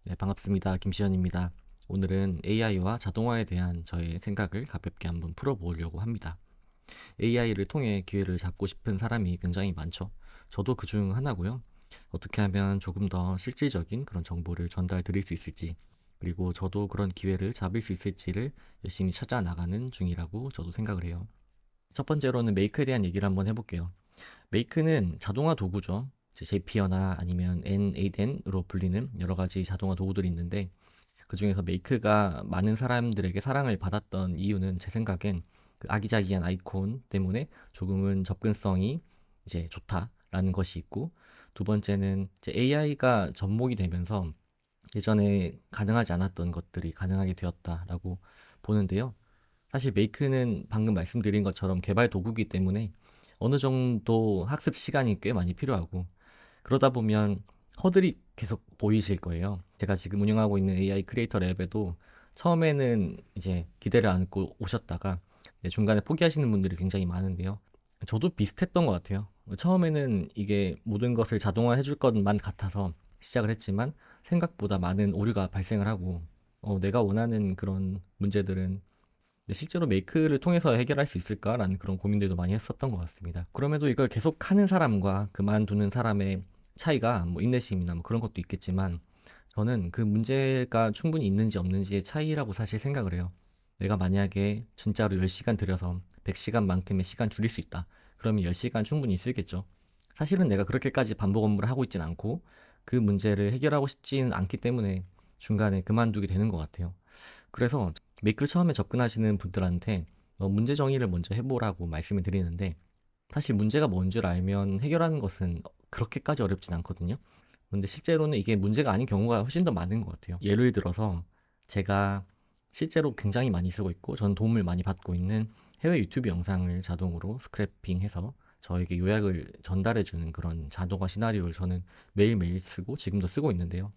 네, 반갑습니다. 김시현입니다. 오늘은 AI와 자동화에 대한 저의 생각을 가볍게 한번 풀어보려고 합니다. AI를 통해 기회를 잡고 싶은 사람이 굉장히 많죠. 저도 그중 하나고요. 어떻게 하면 조금 더 실질적인 그런 정보를 전달 드릴 수 있을지, 그리고 저도 그런 기회를 잡을 수 있을지를 열심히 찾아 나가는 중이라고 저도 생각을 해요. 첫 번째로는 메이크에 대한 얘기를 한번 해볼게요. 메이크는 자동화 도구죠. 제피어나 아니면 N8N으로 불리는 여러 가지 자동화 도구들이 있는데, 그중에서 메이크가 많은 사람들에게 사랑을 받았던 이유는 제 생각엔 그 아기자기한 아이콘 때문에 조금은 접근성이 이제 좋다라는 것이 있고, 두 번째는 이제 AI가 접목이 되면서 예전에 가능하지 않았던 것들이 가능하게 되었다라고 보는데요. 사실 메이크는 방금 말씀드린 것처럼 개발 도구이기 때문에 어느 정도 학습 시간이 꽤 많이 필요하고, 그러다 보면 허들이 계속 보이실 거예요. 제가 지금 운영하고 있는 AI 크리에이터 랩에도 처음에는 이제 기대를 안고 오셨다가 중간에 포기하시는 분들이 굉장히 많은데요. 저도 비슷했던 것 같아요. 처음에는 이게 모든 것을 자동화 해줄 것만 같아서 시작을 했지만 생각보다 많은 오류가 발생을 하고, 내가 원하는 그런 문제들은 실제로 메이크를 통해서 해결할 수 있을까라는 그런 고민들도 많이 했었던 것 같습니다. 그럼에도 이걸 계속 하는 사람과 그만두는 사람의 차이가 뭐 인내심이나 뭐 그런 것도 있겠지만, 저는 그 문제가 충분히 있는지 없는지의 차이라고 사실 생각을 해요. 내가 만약에 진짜로 10시간 들여서 100시간만큼의 시간 줄일 수 있다, 그러면 10시간 충분히 쓰겠죠. 사실은 내가 그렇게까지 반복 업무를 하고 있진 않고 그 문제를 해결하고 싶지는 않기 때문에 중간에 그만두게 되는 것 같아요. 그래서 메이크를 처음에 접근하시는 분들한테 문제 정의를 먼저 해보라고 말씀을 드리는데, 사실 문제가 뭔 줄 알면 해결하는 것은 그렇게까지 어렵진 않거든요. 근데 실제로는 이게 문제가 아닌 경우가 훨씬 더 많은 것 같아요. 예를 들어서 제가 실제로 굉장히 많이 쓰고 있고 전 도움을 많이 받고 있는 해외 유튜브 영상을 자동으로 스크래핑해서 저에게 요약을 전달해주는 그런 자동화 시나리오를 저는 매일매일 쓰고 지금도 쓰고 있는데요.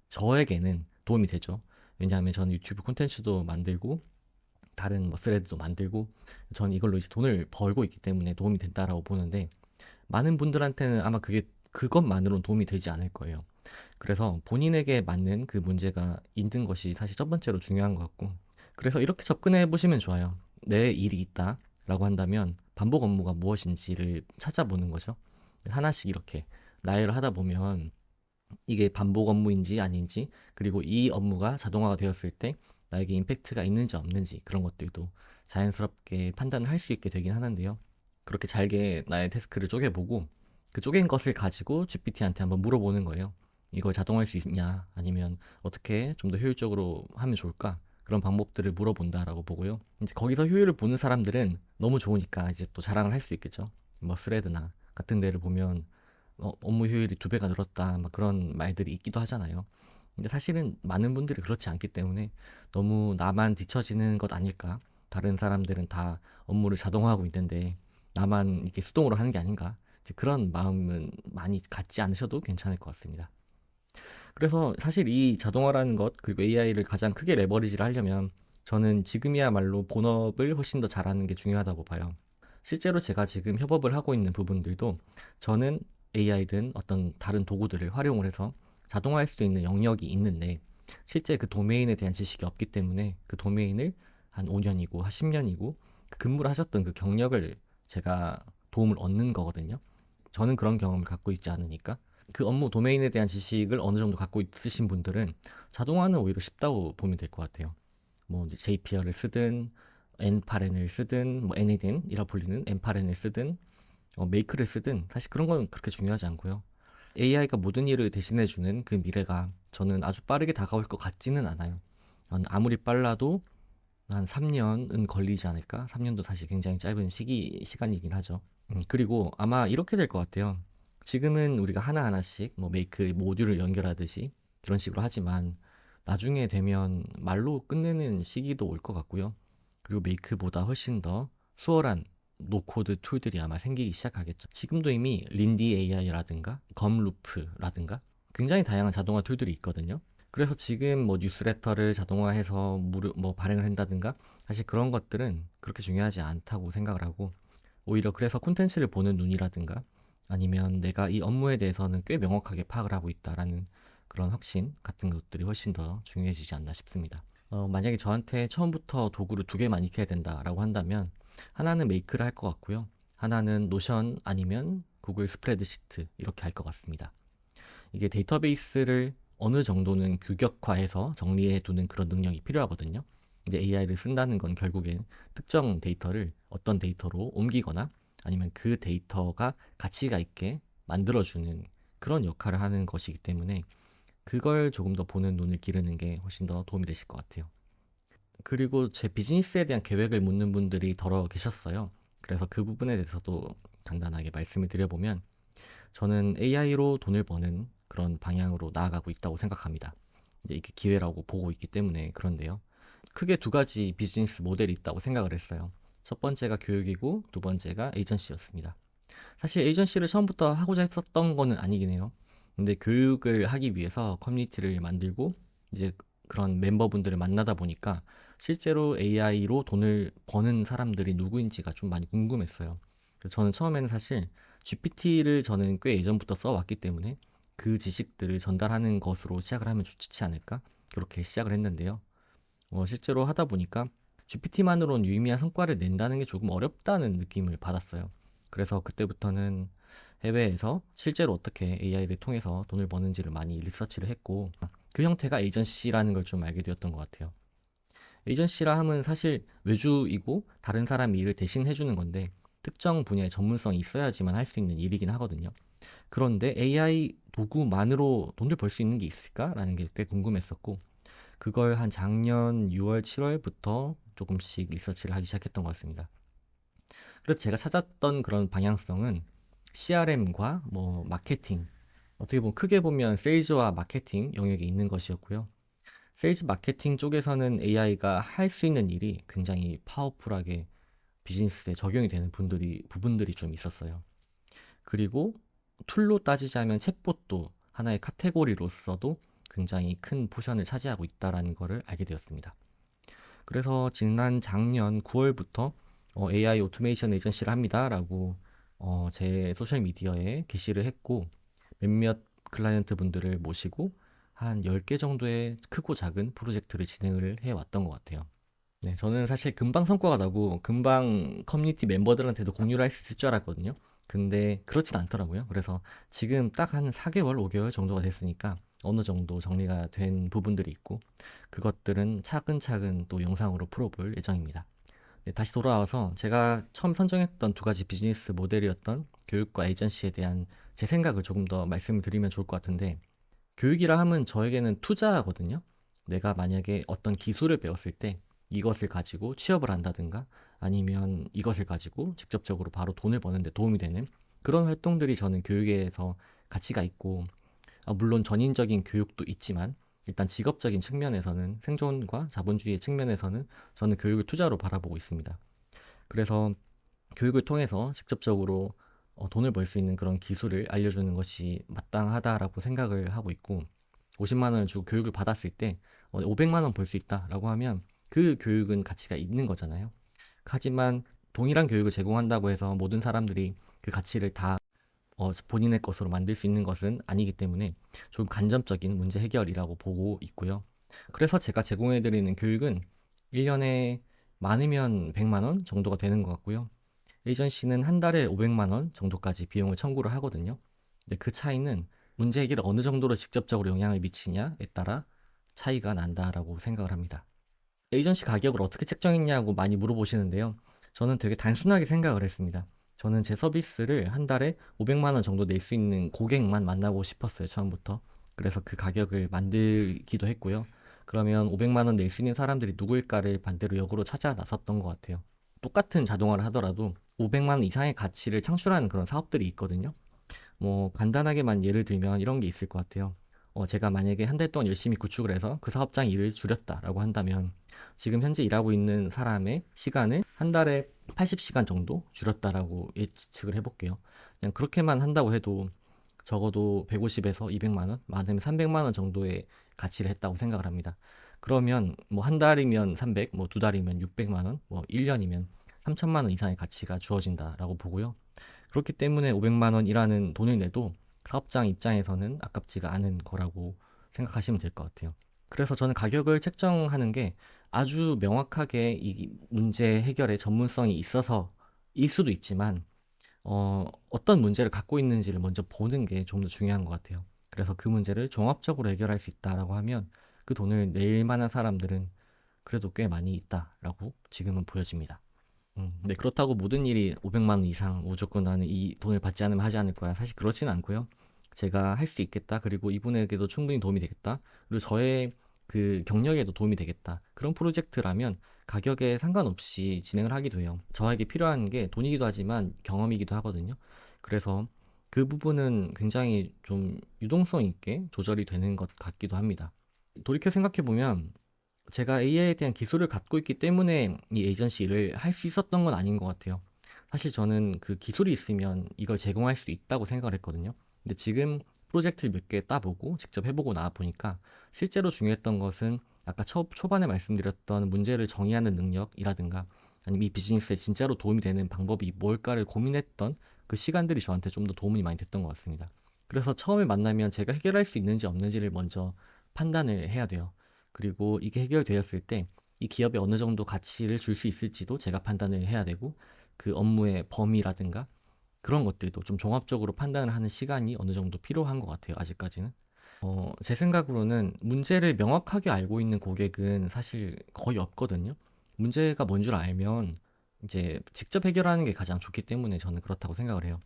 저에게는 도움이 되죠. 왜냐하면 저는 유튜브 콘텐츠도 만들고 다른 뭐 스레드도 만들고 저는 이걸로 이제 돈을 벌고 있기 때문에 도움이 된다라고 보는데, 많은 분들한테는 아마 그것만으로는 도움이 되지 않을 거예요. 그래서 본인에게 맞는 그 문제가 있는 것이 사실 첫 번째로 중요한 것 같고, 그래서 이렇게 접근해 보시면 좋아요. 내 일이 있다라고 한다면 반복 업무가 무엇인지를 찾아보는 거죠. 하나씩 이렇게 나열을 하다 보면 이게 반복 업무인지 아닌지, 그리고 이 업무가 자동화가 되었을 때 나에게 임팩트가 있는지 없는지, 그런 것들도 자연스럽게 판단을 할 수 있게 되긴 하는데요. 그렇게 잘게 나의 태스크를 쪼개보고 그 쪼갠 것을 가지고 GPT한테 한번 물어보는 거예요. 이걸 자동화할 수 있냐, 아니면 어떻게 좀 더 효율적으로 하면 좋을까, 그런 방법들을 물어본다라고 보고요. 이제 거기서 효율을 보는 사람들은 너무 좋으니까 이제 또 자랑을 할 수 있겠죠. 뭐 스레드나 같은 데를 보면 업무 효율이 2배가 늘었다, 막 그런 말들이 있기도 하잖아요. 근데 사실은 많은 분들이 그렇지 않기 때문에 너무 나만 뒤처지는 것 아닐까? 다른 사람들은 다 업무를 자동화하고 있는데 나만 이렇게 수동으로 하는 게 아닌가? 이제 그런 마음은 많이 갖지 않으셔도 괜찮을 것 같습니다. 그래서 사실 이 자동화라는 것, 그리고 AI를 가장 크게 레버리지를 하려면 저는 지금이야말로 본업을 훨씬 더 잘하는 게 중요하다고 봐요. 실제로 제가 지금 협업을 하고 있는 부분들도 저는 AI든 어떤 다른 도구들을 활용을 해서 자동화할 수 있는 영역이 있는데, 실제 그 도메인에 대한 지식이 없기 때문에 그 도메인을 한 5년이고 한 10년이고 근무를 하셨던 그 경력을 제가 도움을 얻는 거거든요. 저는 그런 경험을 갖고 있지 않으니까. 그 업무 도메인에 대한 지식을 어느 정도 갖고 있으신 분들은 자동화는 오히려 쉽다고 보면 될 것 같아요. 뭐 이제 JPR을 쓰든 N8N을 쓰든 뭐 N8N이라 불리는 N8N을 쓰든 메이크를 쓰든 사실 그런 건 그렇게 중요하지 않고요. AI가 모든 일을 대신해주는 그 미래가 저는 아주 빠르게 다가올 것 같지는 않아요. 아무리 빨라도 한 3년은 걸리지 않을까? 3년도 사실 굉장히 짧은 시간이긴 하죠. 그리고 아마 이렇게 될 것 같아요. 지금은 우리가 하나하나씩 뭐 메이크 모듈을 연결하듯이 그런 식으로 하지만 나중에 되면 말로 끝내는 시기도 올 것 같고요. 그리고 메이크보다 훨씬 더 수월한 노코드 툴들이 아마 생기기 시작하겠죠. 지금도 이미 린디 AI라든가 검루프라든가 굉장히 다양한 자동화 툴들이 있거든요. 그래서 지금 뭐 뉴스레터를 자동화해서 뭐 발행을 한다든가 사실 그런 것들은 그렇게 중요하지 않다고 생각을 하고, 오히려 그래서 콘텐츠를 보는 눈이라든가 아니면 내가 이 업무에 대해서는 꽤 명확하게 파악을 하고 있다라는 그런 확신 같은 것들이 훨씬 더 중요해지지 않나 싶습니다. 만약에 저한테 처음부터 도구를 두 개만 익혀야 된다라고 한다면 하나는 메이크를 할 것 같고요. 하나는 노션 아니면 구글 스프레드시트 이렇게 할 것 같습니다. 이게 데이터베이스를 어느 정도는 규격화해서 정리해 두는 그런 능력이 필요하거든요. 이제 AI를 쓴다는 건 결국엔 특정 데이터를 어떤 데이터로 옮기거나 아니면 그 데이터가 가치가 있게 만들어주는 그런 역할을 하는 것이기 때문에 그걸 조금 더 보는 눈을 기르는 게 훨씬 더 도움이 되실 것 같아요. 그리고 제 비즈니스에 대한 계획을 묻는 분들이 더러 계셨어요. 그래서 그 부분에 대해서도 간단하게 말씀을 드려보면 저는 AI로 돈을 버는 그런 방향으로 나아가고 있다고 생각합니다. 이제 이게 기회라고 보고 있기 때문에 그런데요. 크게 두 가지 비즈니스 모델이 있다고 생각을 했어요. 첫 번째가 교육이고 두 번째가 에이전시였습니다. 사실 에이전시를 처음부터 하고자 했었던 거는 아니긴 해요. 근데 교육을 하기 위해서 커뮤니티를 만들고 이제 그런 멤버분들을 만나다 보니까 실제로 AI로 돈을 버는 사람들이 누구인지가 좀 많이 궁금했어요. 그래서 저는 처음에는 사실 GPT를 저는 꽤 예전부터 써왔기 때문에 그 지식들을 전달하는 것으로 시작을 하면 좋지 않을까? 그렇게 시작을 했는데요. 실제로 하다 보니까 GPT만으로는 유의미한 성과를 낸다는 게 조금 어렵다는 느낌을 받았어요. 그래서 그때부터는 해외에서 실제로 어떻게 AI를 통해서 돈을 버는지를 많이 리서치를 했고 그 형태가 에이전시라는 걸 좀 알게 되었던 것 같아요. 에이전시라 함은 사실 외주이고 다른 사람이 일을 대신 해주는 건데 특정 분야의 전문성이 있어야지만 할 수 있는 일이긴 하거든요. 그런데 AI 도구만으로 돈을 벌 수 있는 게 있을까라는 게 꽤 궁금했었고 그걸 한 작년 6월, 7월부터 조금씩 리서치를 하기 시작했던 것 같습니다. 그래서 제가 찾았던 그런 방향성은 CRM과 뭐 마케팅, 어떻게 보면 크게 보면 세일즈와 마케팅 영역에 있는 것이었고요. 세일즈 마케팅 쪽에서는 AI가 할 수 있는 일이 굉장히 파워풀하게 비즈니스에 적용이 되는 부분들이 좀 있었어요. 그리고 툴로 따지자면 챗봇도 하나의 카테고리로서도 굉장히 큰 포션을 차지하고 있다는 것을 알게 되었습니다. 그래서 지난 작년 9월부터 AI 오토메이션 에이전시를 합니다라고 제 소셜 미디어에 게시를 했고 몇몇 클라이언트 분들을 모시고 한 10개 정도의 크고 작은 프로젝트를 진행을 해왔던 것 같아요. 네, 저는 사실 금방 성과가 나고 금방 커뮤니티 멤버들한테도 공유를 할 수 있을 줄 알았거든요. 근데 그렇진 않더라고요. 그래서 지금 딱 한 4개월, 5개월 정도가 됐으니까 어느 정도 정리가 된 부분들이 있고 그것들은 차근차근 또 영상으로 풀어볼 예정입니다. 네, 다시 돌아와서 제가 처음 선정했던 두 가지 비즈니스 모델이었던 교육과 에이전시에 대한 제 생각을 조금 더 말씀을 드리면 좋을 것 같은데 교육이라 함은 저에게는 투자거든요. 내가 만약에 어떤 기술을 배웠을 때 이것을 가지고 취업을 한다든가 아니면 이것을 가지고 직접적으로 바로 돈을 버는 데 도움이 되는 그런 활동들이 저는 교육에서 가치가 있고 물론 전인적인 교육도 있지만 일단 직업적인 측면에서는 생존과 자본주의의 측면에서는 저는 교육을 투자로 바라보고 있습니다. 그래서 교육을 통해서 직접적으로 돈을 벌 수 있는 그런 기술을 알려주는 것이 마땅하다라고 생각을 하고 있고 50만 원을 주고 교육을 받았을 때 500만 원 벌 수 있다라고 하면 그 교육은 가치가 있는 거잖아요. 하지만 동일한 교육을 제공한다고 해서 모든 사람들이 그 가치를 다 본인의 것으로 만들 수 있는 것은 아니기 때문에 좀 간접적인 문제 해결이라고 보고 있고요. 그래서 제가 제공해드리는 교육은 1년에 많으면 100만 원 정도가 되는 것 같고요. 에이전시는 한 달에 500만 원 정도까지 비용을 청구를 하거든요. 근데 그 차이는 문제 해결에 어느 정도로 직접적으로 영향을 미치냐에 따라 차이가 난다라고 생각을 합니다. 에이전시 가격을 어떻게 책정했냐고 많이 물어보시는데요. 저는 되게 단순하게 생각을 했습니다. 저는 제 서비스를 한 달에 500만 원 정도 낼 수 있는 고객만 만나고 싶었어요, 처음부터. 그래서 그 가격을 만들기도 했고요. 그러면 500만 원 낼 수 있는 사람들이 누구일까를 반대로 역으로 찾아 나섰던 것 같아요. 똑같은 자동화를 하더라도 500만 원 이상의 가치를 창출하는 그런 사업들이 있거든요. 뭐 간단하게만 예를 들면 이런 게 있을 것 같아요. 제가 만약에 한 달 동안 열심히 구축을 해서 그 사업장 일을 줄였다라고 한다면 지금 현재 일하고 있는 사람의 시간을 한 달에 80시간 정도 줄였다라고 예측을 해볼게요. 그냥 그렇게만 한다고 해도 적어도 150에서 200만 원, 많으면 300만 원 정도의 가치를 했다고 생각을 합니다. 그러면 뭐 한 달이면 300, 뭐 두 달이면 600만 원, 뭐 1년이면 3천만 원 이상의 가치가 주어진다라고 보고요. 그렇기 때문에 500만 원이라는 돈을 내도 사업장 입장에서는 아깝지가 않은 거라고 생각하시면 될 것 같아요. 그래서 저는 가격을 책정하는 게 아주 명확하게 이 문제 해결에 전문성이 있어서일 수도 있지만 어떤 문제를 갖고 있는지를 먼저 보는 게 좀 더 중요한 것 같아요. 그래서 그 문제를 종합적으로 해결할 수 있다라고 하면 그 돈을 낼 만한 사람들은 그래도 꽤 많이 있다라고 지금은 보여집니다. 네, 그렇다고 모든 일이 500만 원 이상 무조건 나는 이 돈을 받지 않으면 하지 않을 거야. 사실 그렇지는 않고요. 제가 할 수 있겠다. 그리고 이분에게도 충분히 도움이 되겠다. 그리고 저의 그 경력에도 도움이 되겠다. 그런 프로젝트라면 가격에 상관없이 진행을 하기도 해요. 저에게 필요한 게 돈이기도 하지만 경험이기도 하거든요. 그래서 그 부분은 굉장히 좀 유동성 있게 조절이 되는 것 같기도 합니다. 돌이켜 생각해 보면 제가 AI에 대한 기술을 갖고 있기 때문에 이 에이전시 일을 할 수 있었던 건 아닌 것 같아요. 사실 저는 그 기술이 있으면 이걸 제공할 수 있다고 생각을 했거든요. 근데 지금 프로젝트를 몇 개 따보고 직접 해보고 나와 보니까 실제로 중요했던 것은 아까 초반에 말씀드렸던 문제를 정의하는 능력이라든가 아니면 이 비즈니스에 진짜로 도움이 되는 방법이 뭘까를 고민했던 그 시간들이 저한테 좀 더 도움이 많이 됐던 것 같습니다. 그래서 처음에 만나면 제가 해결할 수 있는지 없는지를 먼저 판단을 해야 돼요. 그리고 이게 해결되었을 때 이 기업에 어느 정도 가치를 줄 수 있을지도 제가 판단을 해야 되고 그 업무의 범위라든가 그런 것들도 좀 종합적으로 판단을 하는 시간이 어느 정도 필요한 것 같아요, 아직까지는. 제 생각으로는 문제를 명확하게 알고 있는 고객은 사실 거의 없거든요. 문제가 뭔 줄 알면 이제 직접 해결하는 게 가장 좋기 때문에 저는 그렇다고 생각을 해요.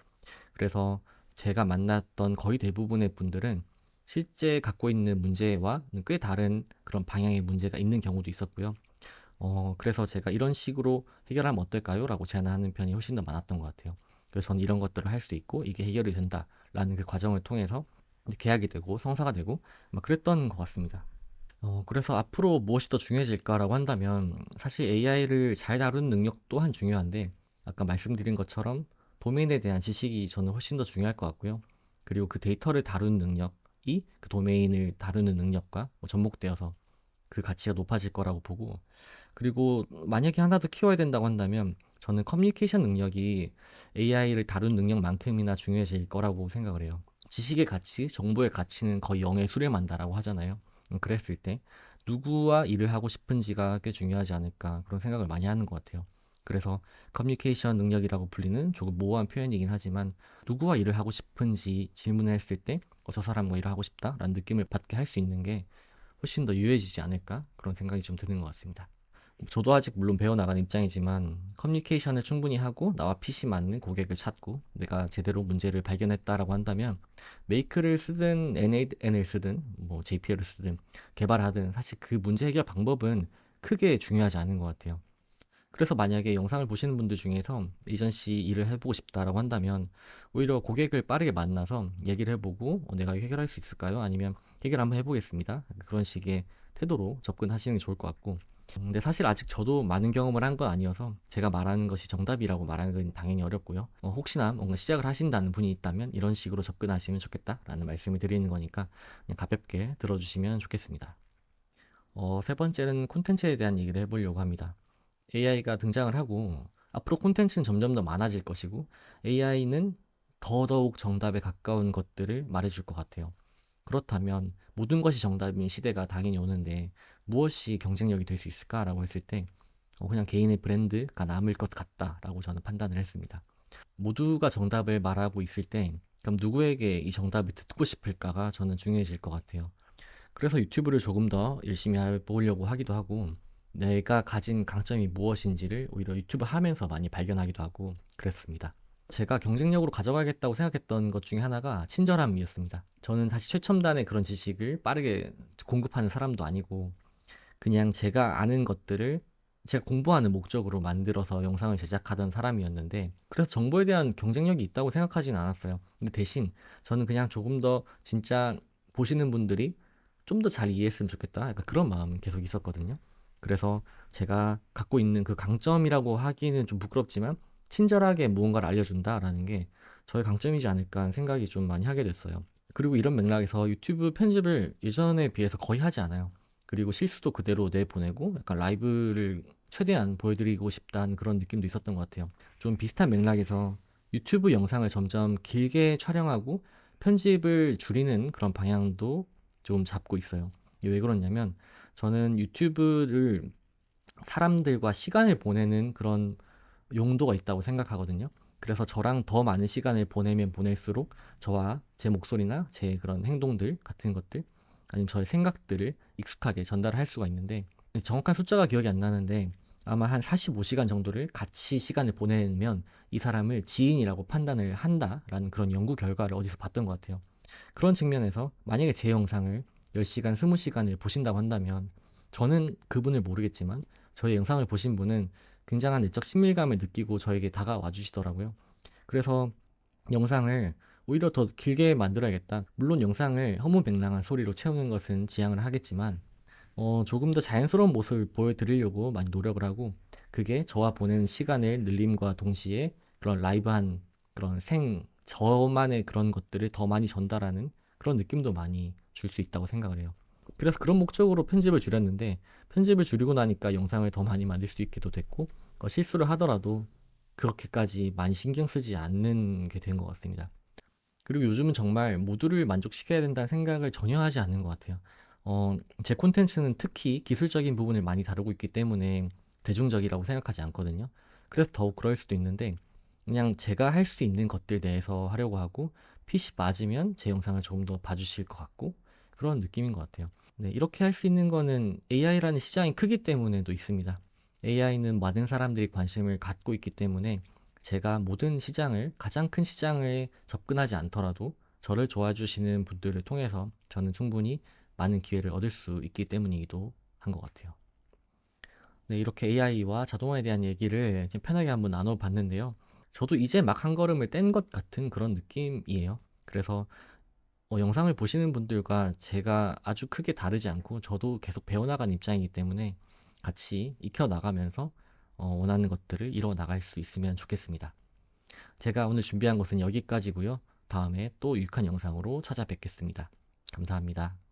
그래서 제가 만났던 거의 대부분의 분들은 실제 갖고 있는 문제와는 꽤 다른 그런 방향의 문제가 있는 경우도 있었고요. 그래서 제가 이런 식으로 해결하면 어떨까요? 라고 제안하는 편이 훨씬 더 많았던 것 같아요. 그래서 저는 이런 것들을 할 수 있고 이게 해결이 된다라는 그 과정을 통해서 계약이 되고 성사가 되고 막 그랬던 것 같습니다. 그래서 앞으로 무엇이 더 중요해질까라고 한다면 사실 AI를 잘 다루는 능력 또한 중요한데 아까 말씀드린 것처럼 도메인에 대한 지식이 저는 훨씬 더 중요할 것 같고요. 그리고 그 데이터를 다루는 능력이 그 도메인을 다루는 능력과 뭐 접목되어서 그 가치가 높아질 거라고 보고 그리고 만약에 하나 더 키워야 된다고 한다면 저는 커뮤니케이션 능력이 AI를 다루는 능력만큼이나 중요해질 거라고 생각을 해요. 지식의 가치, 정보의 가치는 거의 0에 수렴한다라고 하잖아요. 그랬을 때 누구와 일을 하고 싶은지가 꽤 중요하지 않을까 그런 생각을 많이 하는 것 같아요. 그래서 커뮤니케이션 능력이라고 불리는 조금 모호한 표현이긴 하지만 누구와 일을 하고 싶은지 질문을 했을 때 저 사람과 일을 하고 싶다라는 느낌을 받게 할 수 있는 게 훨씬 더 유해지지 않을까 그런 생각이 좀 드는 것 같습니다. 저도 아직 물론 배워나가는 입장이지만 커뮤니케이션을 충분히 하고 나와 핏이 맞는 고객을 찾고 내가 제대로 문제를 발견했다라고 한다면 메이크를 쓰든 NAN을 쓰든 뭐 JPL을 쓰든 개발하든 사실 그 문제 해결 방법은 크게 중요하지 않은 것 같아요. 그래서 만약에 영상을 보시는 분들 중에서 에이전시 일을 해보고 싶다라고 한다면 오히려 고객을 빠르게 만나서 얘기를 해보고 내가 해결할 수 있을까요? 아니면 해결 한번 해보겠습니다. 그런 식의 태도로 접근하시는 게 좋을 것 같고 근데 사실 아직 저도 많은 경험을 한 건 아니어서 제가 말하는 것이 정답이라고 말하는 건 당연히 어렵고요. 혹시나 뭔가 시작을 하신다는 분이 있다면 이런 식으로 접근하시면 좋겠다라는 말씀을 드리는 거니까 그냥 가볍게 들어주시면 좋겠습니다. 세 번째는 콘텐츠에 대한 얘기를 해보려고 합니다. AI가 등장을 하고 앞으로 콘텐츠는 점점 더 많아질 것이고 AI는 더더욱 정답에 가까운 것들을 말해줄 것 같아요. 그렇다면 모든 것이 정답인 시대가 당연히 오는데 무엇이 경쟁력이 될 수 있을까라고 했을 때 그냥 개인의 브랜드가 남을 것 같다라고 저는 판단을 했습니다. 모두가 정답을 말하고 있을 때 그럼 누구에게 이 정답이 듣고 싶을까가 저는 중요해질 것 같아요. 그래서 유튜브를 조금 더 열심히 해보려고 하기도 하고 내가 가진 강점이 무엇인지를 오히려 유튜브 하면서 많이 발견하기도 하고 그랬습니다. 제가 경쟁력으로 가져가겠다고 생각했던 것 중에 하나가 친절함이었습니다. 저는 사실 최첨단의 그런 지식을 빠르게 공급하는 사람도 아니고 그냥 제가 아는 것들을 제가 공부하는 목적으로 만들어서 영상을 제작하던 사람이었는데 그래서 정보에 대한 경쟁력이 있다고 생각하진 않았어요. 근데 대신 저는 그냥 조금 더 진짜 보시는 분들이 좀 더 잘 이해했으면 좋겠다. 약간 그런 마음은 계속 있었거든요. 그래서 제가 갖고 있는 그 강점이라고 하기는 좀 부끄럽지만 친절하게 무언가를 알려준다라는 게 저의 강점이지 않을까 하는 생각이 좀 많이 하게 됐어요. 그리고 이런 맥락에서 유튜브 편집을 예전에 비해서 거의 하지 않아요. 그리고 실수도 그대로 내보내고 약간 라이브를 최대한 보여드리고 싶다는 그런 느낌도 있었던 것 같아요. 좀 비슷한 맥락에서 유튜브 영상을 점점 길게 촬영하고 편집을 줄이는 그런 방향도 좀 잡고 있어요. 이게 왜 그러냐면 저는 유튜브를 사람들과 시간을 보내는 그런 용도가 있다고 생각하거든요. 그래서 저랑 더 많은 시간을 보내면 보낼수록 저와 제 목소리나 제 그런 행동들 같은 것들 아니면 저의 생각들을 익숙하게 전달할 수가 있는데 정확한 숫자가 기억이 안 나는데 아마 한 45시간 정도를 같이 시간을 보내면 이 사람을 지인이라고 판단을 한다라는 그런 연구 결과를 어디서 봤던 것 같아요. 그런 측면에서 만약에 제 영상을 10시간, 20시간을 보신다고 한다면 저는 그분을 모르겠지만 저의 영상을 보신 분은 굉장한 내적 친밀감을 느끼고 저에게 다가와 주시더라고요. 그래서 영상을 오히려 더 길게 만들어야겠다. 물론 영상을 허무맹랑한 소리로 채우는 것은 지양을 하겠지만 조금 더 자연스러운 모습을 보여드리려고 많이 노력을 하고 그게 저와 보내는 시간을 늘림과 동시에 그런 라이브한 그런 저만의 그런 것들을 더 많이 전달하는 그런 느낌도 많이 줄 수 있다고 생각을 해요. 그래서 그런 목적으로 편집을 줄였는데 편집을 줄이고 나니까 영상을 더 많이 만들 수 있게도 됐고 실수를 하더라도 그렇게까지 많이 신경 쓰지 않는 게 된 것 같습니다. 그리고 요즘은 정말 모두를 만족시켜야 된다는 생각을 전혀 하지 않는 것 같아요. 제 콘텐츠는 특히 기술적인 부분을 많이 다루고 있기 때문에 대중적이라고 생각하지 않거든요. 그래서 더욱 그럴 수도 있는데 그냥 제가 할 수 있는 것들 내에서 하려고 하고 핏이 맞으면 제 영상을 조금 더 봐주실 것 같고 그런 느낌인 것 같아요. 네, 이렇게 할 수 있는 거는 AI라는 시장이 크기 때문에도 있습니다. AI는 많은 사람들이 관심을 갖고 있기 때문에 제가 모든 시장을, 가장 큰 시장에 접근하지 않더라도 저를 좋아해 주시는 분들을 통해서 저는 충분히 많은 기회를 얻을 수 있기 때문이기도 한 것 같아요. 네, 이렇게 AI와 자동화에 대한 얘기를 편하게 한번 나눠봤는데요. 저도 이제 막 한 걸음을 뗀 것 같은 그런 느낌이에요. 그래서 영상을 보시는 분들과 제가 아주 크게 다르지 않고 저도 계속 배워나가는 입장이기 때문에 같이 익혀나가면서 원하는 것들을 이뤄 나갈 수 있으면 좋겠습니다. 제가 오늘 준비한 것은 여기까지고요. 다음에 또 유익한 영상으로 찾아뵙겠습니다. 감사합니다.